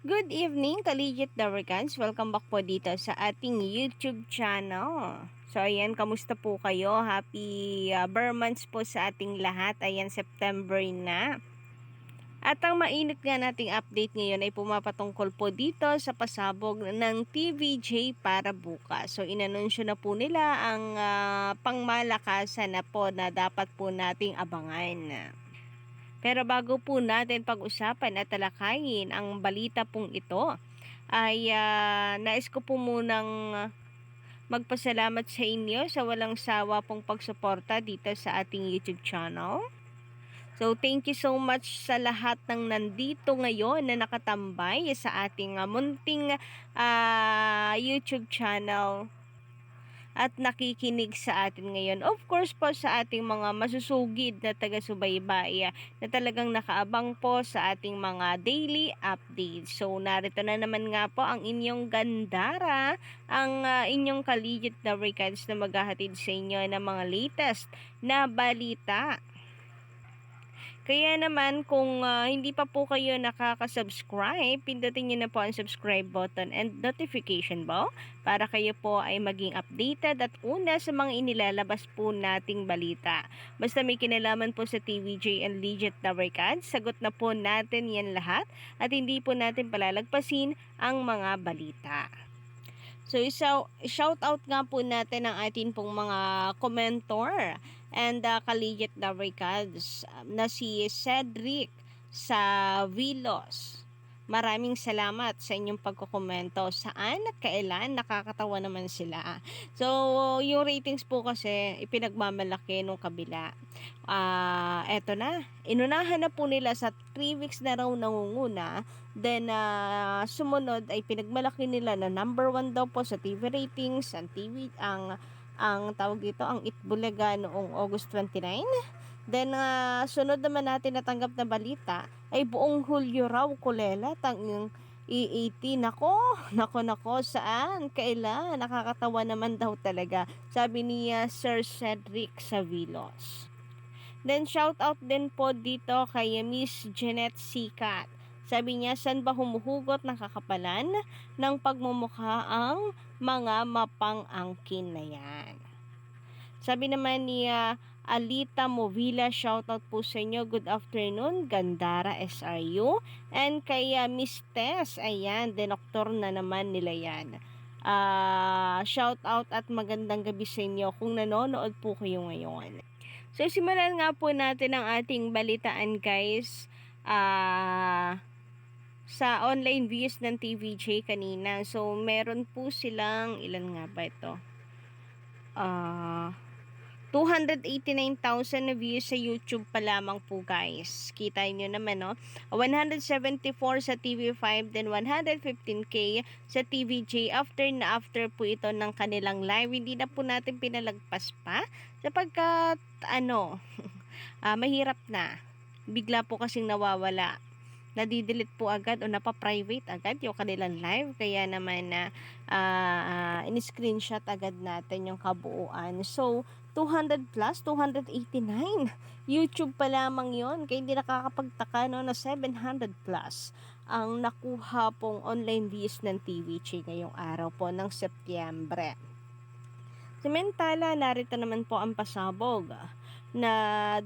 Good evening, Collegiate Dawarkans. Welcome back po dito sa ating YouTube channel. So, ayan, kamusta po kayo? Happy Burr months po sa ating lahat. Ayan, September na. At ang mainit nga nating update ngayon ay pumapatungkol po dito sa pasabog ng TVJ para bukas. So, inanunsyo na po nila ang pangmalakasan na po na dapat po nating abangan. Pero bago po natin pag-usapan at talakayin ang balita pong ito, ay nais ko po munang magpasalamat sa inyo sa walang sawa pong pagsuporta dito sa ating YouTube channel. So, thank you so much sa lahat ng nandito ngayon na nakatambay sa ating munting YouTube channel at nakikinig sa atin ngayon. Of course po sa ating mga masusugid na taga-subaybay na talagang nakaabang po sa ating mga daily updates. So narito na naman nga po ang inyong gandara, ang inyong Collegiate Dawarkans na maghahatid sa inyo ng mga latest na balita. Kaya naman kung hindi pa po kayo nakaka-subscribe, pindutin nyo na po ang subscribe button and notification bell para kayo po ay maging updated at una sa mga inilalabas po nating balita. Basta may kinalaman po sa TVJ and Legit Dawarkans, sagot na po natin yan lahat at hindi po natin palalagpasin ang mga balita. So, shout out nga po natin ang atin pong mga commentor and Collegiate Dawarkans na si Cedric sa Vilos. Maraming salamat sa inyong pagkokomento. Saan at kailan? Nakakatawa naman sila. So, yung ratings po kasi ipinagmamalaki nung kabila. Eto na. Inunahan na po nila sa 3 weeks na raw nangunguna. Then, sumunod ay pinagmalaki nila na number 1 daw po sa TV ratings, ang tawag dito, ang Itbulaga noong August 29. Then, sunod naman natin natanggap na balita ay buong Hulyo raw kulela ang E18. Nako, saan? Kailan? Nakakatawa naman daw talaga. Sabi niya Sir Cedric Savilos. Then, shout out din po dito kay Miss Jeanette Sikat. Sabi niya, saan ba humuhugot ng kakapalan ng pagmumukha ang mga mapang-angkin na yan? Sabi naman ni Alita Movila, shoutout po sa inyo. Good afternoon, Gandara SRU. And kay Miss Tess, ayan, dinoktor na naman nila yan. Shoutout at magandang gabi sa inyo kung nanonood po kayo ngayon. So, simulan nga po natin ang ating balitaan, guys. Sa online views ng TVJ kanina. So, meron po silang, ilan nga ba ito? 289,000 na views sa YouTube pa lamang po, guys. Kita nyo naman, no? 174 sa TV5, then 115K sa TVJ. After po ito ng kanilang live. Hindi na po natin pinalagpas pa sapagkat, mahirap na. Bigla po kasing nawawala. Nadidelete po agad o napa-private agad yung kanilang live. Kaya naman na in-screenshot agad natin yung kabuuan. So, 200 plus, 289. YouTube pa lamang yon. Kaya hindi nakakapagtaka, no, na 700 plus ang nakuha pong online views ng TVJ ngayong araw po ng Setyembre. Samantala, narito naman po ang pasabog na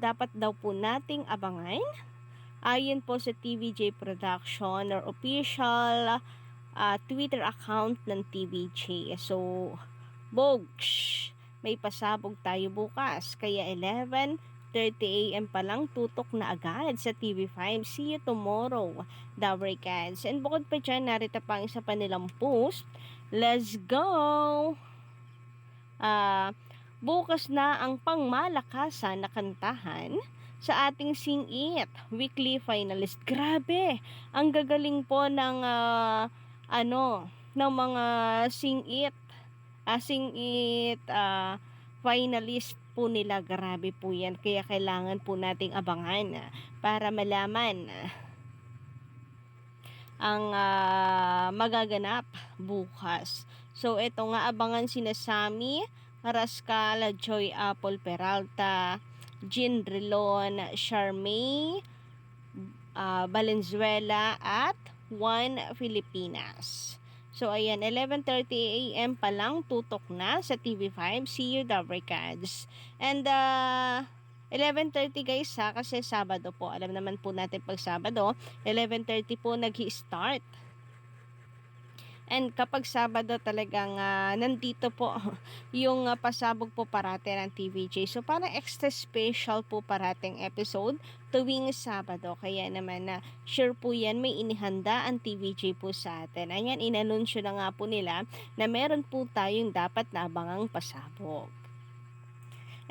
dapat daw po nating abangan. Ayon po sa TVJ Production or official Twitter account ng TVJ. So, Bogs, may pasabog tayo bukas. Kaya 11:30 AM pa lang tutok na agad sa TV5. See you tomorrow, Dawarkans. And bukod pa dyan, narito pa ang isa pa nilang post. Let's go! Bukas na ang pangmalakasan na kantahan sa ating Sing-It weekly finalist. Grabe, ang gagaling po ng ng mga Sing-It finalist po nila. Grabe po yan, kaya kailangan po nating abangan para malaman ang magaganap bukas. So ito nga, abangan sina Sammy Rascal, Joy Apple Peralta, Jean Rilon, Charmaine Valenzuela at Pilipinas. So, ayan, 11:30 a.m. pa lang, tutok na sa TV5, See You the Barricades. And, 11:30 guys ha, kasi Sabado po. Alam naman po natin pag Sabado, 11:30 po nag-start. And kapag Sabado talagang nandito po yung pasabog po parate ng TVJ. So parang extra special po parating episode tuwing Sabado. Kaya naman na sure po yan may inihanda ang TVJ po sa atin. Ayan, inanunsyo na nga po nila na meron po tayong dapat na abangang pasabog.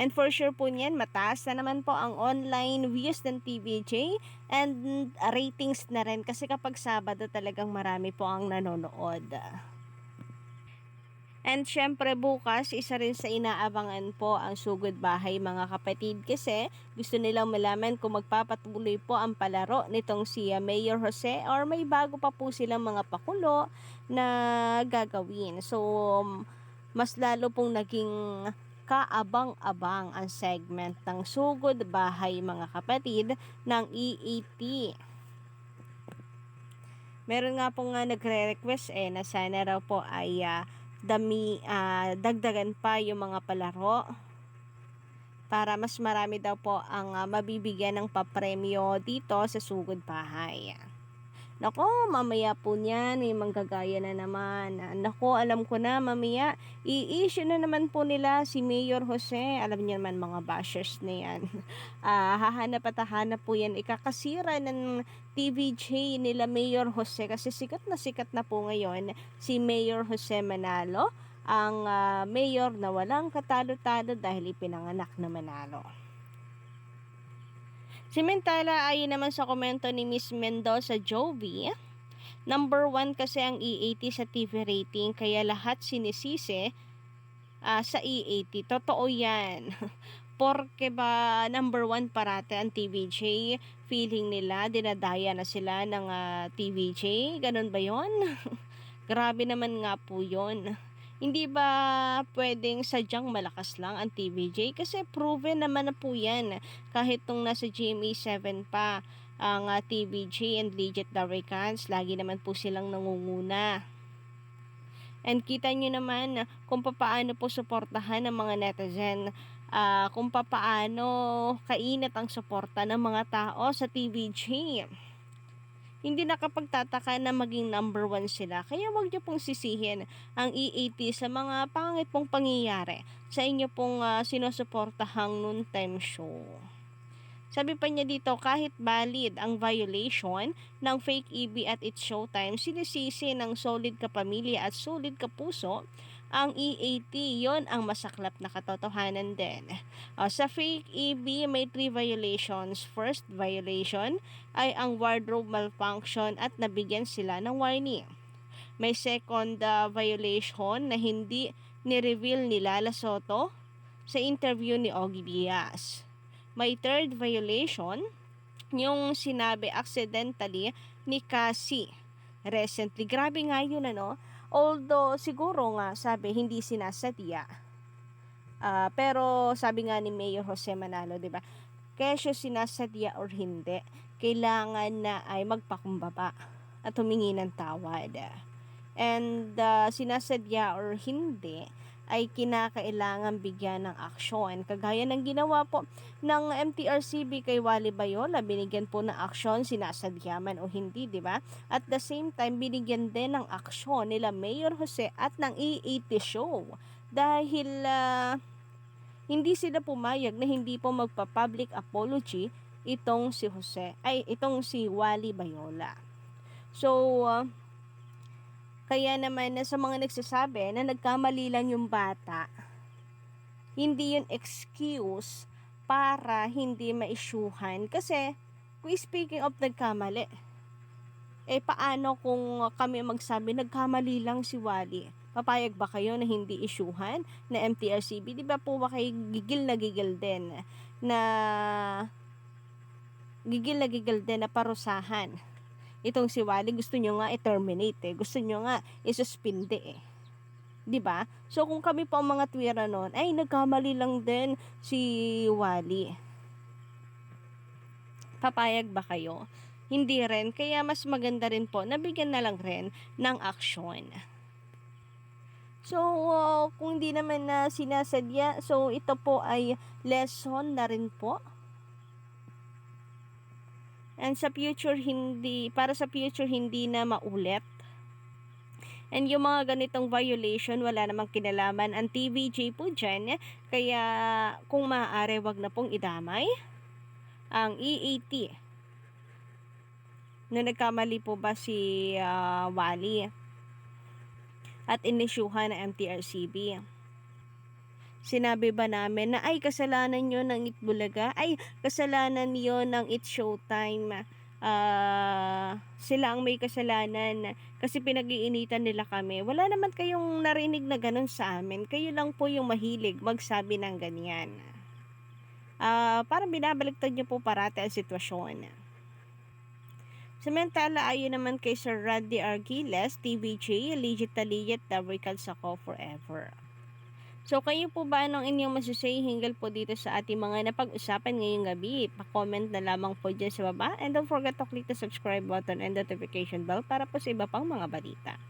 And for sure po niyan, mataas na naman po ang online views ng TVJ and ratings na rin kasi kapag Sabado talagang marami po ang nanonood. And syempre bukas, isa rin sa inaabangan po ang Sugod Bahay mga kapatid kasi gusto nilang malaman kung magpapatuloy po ang palaro nitong si Mayor Jose or may bago pa po silang mga pakulo na gagawin. So, mas lalo pong naging kaabang-abang ang segment ng Sugod Bahay mga kapatid ng EAT. Meron nga po nga nagre-request na sana raw po ay dagdagan pa yung mga palaro para mas marami daw po ang mabibigyan ng papremyo dito sa Sugod Bahay. Nako, mamaya po niyan, may manggagaya na naman. Nako, alam ko na, mamaya, i-issue na naman po nila si Mayor Jose. Alam niyo naman, mga bashers na yan. Hahanap at hahanap po yan. Ikakasira ng TVJ nila Mayor Jose kasi sikat na po ngayon si Mayor Jose Manalo, ang mayor na walang katalo-talo dahil ipinanganak na Manalo. Samantala, ayon naman sa komento ni Miss Mendoza Jovi, number 1 kasi ang EAT sa TV rating kaya lahat sinisisi sa EAT. Totoo yan. Porque ba number 1 parate ang TVJ, feeling nila dinadaya na sila ng TVJ, ganun ba yon? Grabe naman nga po yon. Hindi ba pwedeng sadyang malakas lang ang TVJ? Kasi proven naman na po yan. Kahit nung nasa GMA7 pa ang TVJ and Legit Daricans, lagi naman po silang nangunguna. And kita nyo naman kung paano po suportahan ng mga netizen, kung paano kainat ang suporta ng mga tao sa TVJ. Hindi nakapagtataka na maging number 1 sila. Kaya wag niyo pong sisihin ang EAT sa mga pangit pong pangyayari sa inyo pong sinusuportahang noontime show. Sabi pa niya dito, kahit valid ang violation ng fake EB at its showtime, sinisisi ng solid kapamilya at solid kapuso ang EAT. Yon ang masaklap na katotohanan din. Sa fake EB, may 3 violations. First violation ay ang wardrobe malfunction at nabigyan sila ng warning. May second violation na hindi ni-reveal ni Lala Soto sa interview ni Ogie Diaz. May third violation, yung sinabi accidentally ni Cassie recently. Grabe nga yun Although siguro nga sabi hindi sinasadya. Pero sabi nga ni Mayor Jose Manalo, 'di ba? Kesyo sinasadya or hindi, kailangan na ay magpakumbaba at humingi ng tawad. And sinasadya or hindi ay kinakailangan bigyan ng aksyon. Kagaya ng ginawa po ng MTRCB kay Wally Bayola, binigyan po ng aksyon, sinasadya man o hindi, di ba? At the same time, binigyan din ng aksyon nila Mayor Jose at ng EAT show. Dahil hindi sila pumayag na hindi po magpa-public apology itong si Wally Bayola. So, kaya naman sa mga nagsasabi na nagkamali lang yung bata, hindi yun excuse para hindi ma-issuehan. Kasi, kung speaking of nagkamali, paano kung kami magsabi nagkamali lang si Wally? Papayag ba kayo na hindi issuehan na MTRCB? Di ba po ba kayo gigil din na parusahan? Itong si Wally, gusto nyo nga i-terminate gusto nyo nga isuspinde 'di ba? So kung kami po ang mga tuwira noon, ay nagkamali lang din si Wally. Papayag ba kayo? hindi rin. Kaya mas maganda rin po, nabigyan na lang rin ng aksyon. So, kung di naman na sinasadya, so ito po ay lesson na rin po. And sa future, para sa future, hindi na maulit. And yung mga ganitong violation, wala namang kinalaman ang TVJ po dyan. Kaya kung maaari, wag na pong idamay ang EAT. No, nagkamali po ba si Wally at inisyuhan ng MTRCB? Sinabi ba namin na ay kasalanan yon ng Itbulaga? Ay kasalanan yon ng It's Showtime? Sila ang may kasalanan kasi pinag-iinitan nila kami. Wala naman kayong narinig na ganun sa amin. Kayo lang po yung mahilig magsabi ng ganyan. Parang binabaliktad niyo po parati ang sitwasyon. Samantala, ayon naman kay Sir Randy Argiles, TVJ, legit na legit, never can sako forever. So, kayo po ba anong inyong masasay hinggil po dito sa ating mga napag-usapan ngayong gabi? Pa-comment na lamang po dyan sa baba. And don't forget to click the subscribe button and notification bell para po sa iba pang mga balita.